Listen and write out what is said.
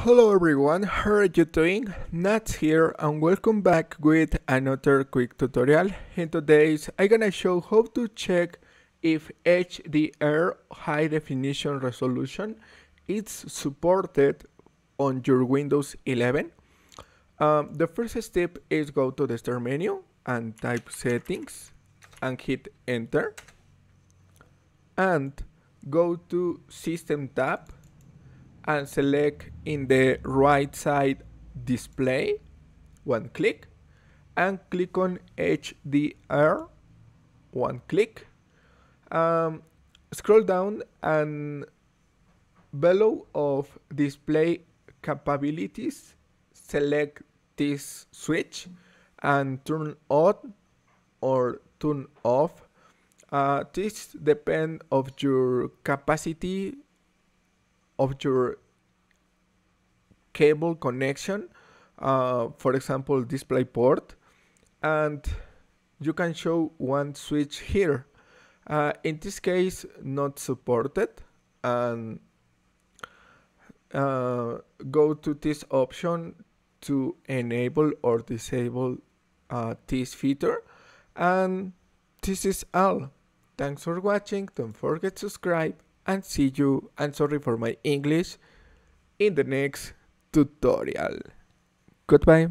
Hello everyone, how are you doing? Nats here and welcome back with another quick tutorial. In today's I'm gonna show how to check if HDR high definition resolution is supported on your Windows 11. The first step is go to the start menu and type settings and hit enter and go to system tab and select in the right side display, one click, and click on HDR, one click. Scroll down and below of display capabilities, select this switch and turn on or turn off. This depends of your capacity of your cable connection, for example display port, and you can show one switch here. In this case not supported, and go to this option to enable or disable this feature, and this is all. Thanks for watching, don't forget to subscribe, and see you, and sorry for my English, in the next tutorial. Goodbye.